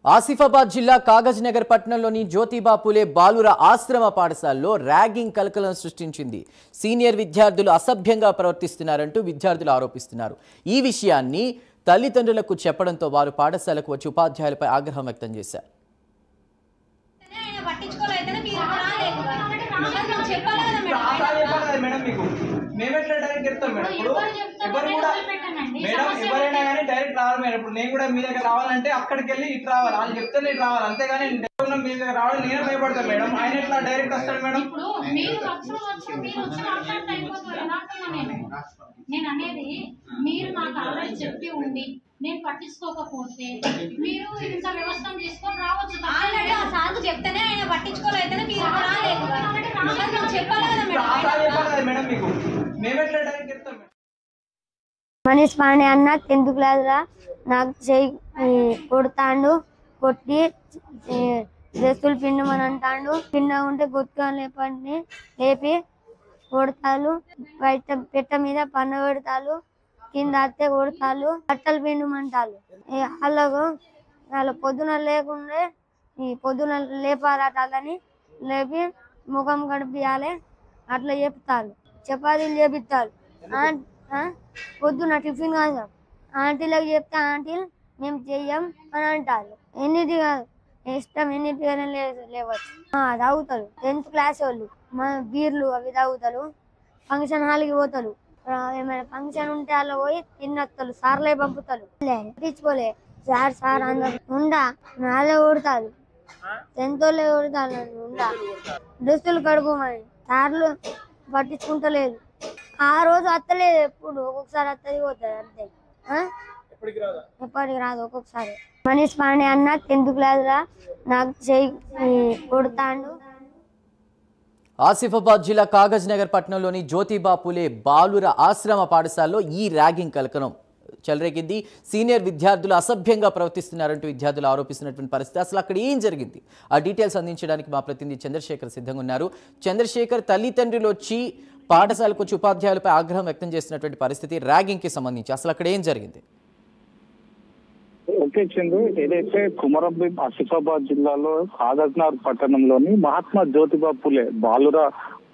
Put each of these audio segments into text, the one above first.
ఆసిఫాబాద్ జిల్లా కాగజ్ నగర్ పట్టణంలోని జ్యోతిబా పూలే బాలుర ఆశ్రమ పాఠశాలలో ర్యాగింగ్ కలకలం సృష్టించింది. సీనియర్ విద్యార్థులు అసభ్యంగా ప్రవర్తిస్తున్నారంటూ విద్యార్థులు ఆరోపిస్తున్నారు. ఈ విషయాన్ని తల్లిదండ్రులకు చెప్పడంతో వారు పాఠశాలకు వచ్చి ఉపాధ్యాయులపై ఆగ్రహం వ్యక్తం చేశారు. ఎవరైనా కానీ డైరెక్ట్ రావాలి మేడం. ఇప్పుడు నేను కూడా మీ దగ్గర రావాలంటే అక్కడికి వెళ్ళి ఇటు రావాలి, వాళ్ళు చెప్తే ఇటు రావాలి, అంతేగాని మీ దగ్గర రావాలి నేనే భయపడతాను మేడం. ఆయన ఎట్లా డైరెక్ట్ వస్తాడు మేడం? నేను అనేది మీరు నాకు ఆల్రెడీ చెప్పి ఉండి నేను పట్టించుకోకపోతే మీరు ఇంత వ్యవస్థ తీసుకొని రావచ్చు. ఆల్రెడీ ఆ సార్లు చెప్తేనే ఆయన పట్టించుకోలేదనే మీరు రాలేదు, చెప్పాలి కదా మేడం. మీకు మేమెట్లా డైరెక్ట్ చెప్తాం మేడం. మనీష్ పాండే అన్న 10th క్లాస్ లా నాకు కొడతాండు, కొట్టి డ్రెస్సులు పిండమని అంటాడు. పిండ ఉంటే గుర్తుకొని లేపి కొడతాలు, బయట పెట్ట మీద పన్న పెడతాలు, కింద అత్తే కొడతాలు, బట్టలు పిండమంటారు. వాళ్ళ పొద్దున లేకుండే పొద్దున లేపారట, వాళ్ళని లేపి ముఖం గడిపియాలి అట్లా చెప్తారు. చపాతీలు చేపిస్తారు. పొద్దున టిఫిన్ కాదు, ఆంటీలకు చెప్తే ఆంటీలు మేము చెయ్యం అని అంటారు. ఎన్నిటి కాదు ఇష్టం, ఎన్నిటికైనా లేవచ్చు. తాగుతారు 10th క్లాస్ వాళ్ళు, బీర్లు అవి తాగుతారు. ఫంక్షన్ హాల్కి పోతారు, ఏమైనా ఫంక్షన్ ఉంటే అలా పోయి తిన్నత్తలు, సార్లే పంపుతారు. పట్టించుకోలే సార్ అందరు ఉండా నాలే కొడతారు, 10th వాళ్ళే కొడతారు. ఉండా డ్రెస్సులు కడుకోమని సార్లు పట్టించుకుంటలేదు. ఆ రోజు అత్తలేదు, ఎప్పుడు ఒక్కొక్కసారి అత్తది పోతుంది అంతే, ఎప్పటికి రాదు ఒక్కొక్కసారి. మనీష్ పాండే అన్న 10th క్లాస్ లా నాకు కొడతాండు. ఆసిఫాబాద్ జిల్లా కాగజ్ నగర్ పట్టణంలోని జ్యోతిబా పూలే బాలుర ఆశ్రమ పాఠశాలలో ఈ ర్యాగింగ్ కలకలం చెలరేగింది. సీనియర్ విద్యార్థులు అసభ్యంగా ప్రవర్తిస్తున్నారంటూ విద్యార్థులు ఆరోపిస్తున్నటువంటి పరిస్థితి. అసలు అక్కడ ఏం జరిగింది ఆ డీటెయిల్స్ అందించడానికి మా ప్రతినిధి చంద్రశేఖర్ సిద్ధంగా ఉన్నారు. చంద్రశేఖర్, తల్లిదండ్రులు వచ్చి పాఠశాలకు వచ్చి ఉపాధ్యాయులపై ఆగ్రహం వ్యక్తం చేస్తున్నటువంటి పరిస్థితి, ర్యాగింగ్ కి సంబంధించి అసలు అక్కడ ఏం జరిగింది? ఓకే చంద్రు, ఏదైతే కుమరంభీం ఆసిఫాబాద్ జిల్లాలో కాగజ్నగర్ పట్టణంలోని మహాత్మా జ్యోతిబా పూలే బాలుర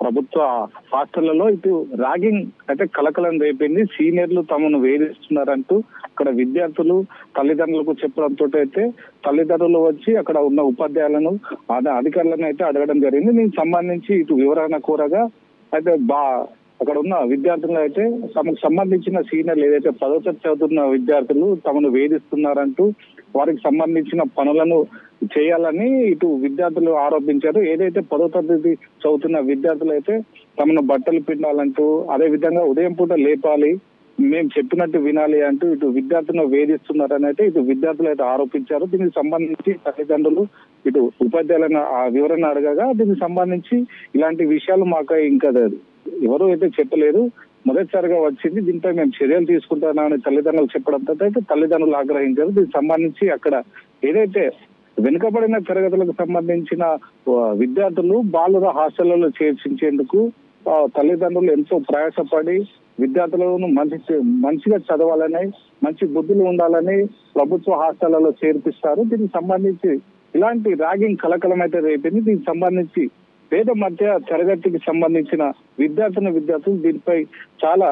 ప్రభుత్వ హాస్టళ్లలో ఇటు ర్యాగింగ్ అయితే కలకలం రేపింది. సీనియర్లు తమను వేధిస్తున్నారంటూ అక్కడ విద్యార్థులు తల్లిదండ్రులకు చెప్పడంతో అయితే తల్లిదండ్రులు వచ్చి అక్కడ ఉన్న ఉపాధ్యాయులను అధికారులను అయితే అడగడం జరిగింది. దీనికి సంబంధించి ఇటు వివరణ కోరగా అయితే అక్కడ ఉన్న విద్యార్థులు అయితే తమకు సంబంధించిన సీనియర్లు ఏదైతే 10వ తరగతి చదువుతున్న విద్యార్థులు తమను వేధిస్తున్నారంటూ వారికి సంబంధించిన పనులను చేయాలని ఇటు విద్యార్థులు ఆరోపించారు. ఏదైతే 10వ తరగతి చదువుతున్న విద్యార్థులు అయితే తమను బట్టలు పిండాలంటూ, అదే విధంగా ఉదయం పూట లేపాలి, మేము చెప్పినట్టు వినాలి అంటూ ఇటు విద్యార్థులను వేధిస్తున్నారని అయితే ఇటు విద్యార్థులు అయితే ఆరోపించారు. దీనికి సంబంధించి తల్లిదండ్రులు ఇటు ఉపాధ్యాయులను ఆ వివరణ అడగగా దీనికి సంబంధించి ఇలాంటి విషయాలు మాకు ఇంకా ఎవరు అయితే చెప్పలేదు, మొదటిసారిగా వచ్చింది, దీనిపై మేము చర్యలు తీసుకుంటామని తల్లిదండ్రులు చెప్పడంతో అయితే తల్లిదండ్రులు ఆగ్రహించారు. దీనికి సంబంధించి అక్కడ ఏదైతే వెనుకబడిన తరగతులకు సంబంధించిన విద్యార్థులు బాలుర హాస్టళ్లలో చేర్చించేందుకు తల్లిదండ్రులు ఎంతో ప్రయాసపడి విద్యార్థులను మంచిగా చదవాలని, మంచి బుద్ధులు ఉండాలని ప్రభుత్వ హాస్టళ్లలో చేర్పిస్తారు. దీనికి సంబంధించి ఇలాంటి ర్యాగింగ్ కలకలం అయితే రేపింది. దీనికి సంబంధించి పేద మధ్య తరగతికి సంబంధించిన విద్యార్థులు దీనిపై చాలా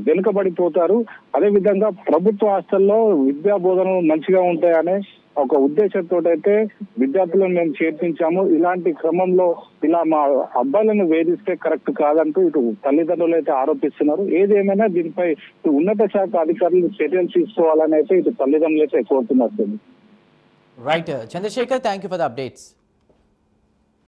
వెనుకబడిపోతారు. అదే విధంగా ప్రభుత్వ హాస్టల్లో విద్యా బోధనలు మంచిగా ఉంటాయనే ఒక ఉద్దేశంతో అయితే విద్యార్థులను మేము చేర్పించాము. ఇలాంటి క్రమంలో ఇలా మా అబ్బాయిలను వేధిస్తే కరెక్ట్ కాదంటూ ఇటు తల్లిదండ్రులు అయితే ఆరోపిస్తున్నారు. ఏదేమైనా దీనిపై ఉన్నత శాఖ అధికారులు చర్యలు తీసుకోవాలని అయితే ఇటు తల్లిదండ్రులు అయితే కోరుతున్నారు. Right Chandrashekar, thank you for the updates.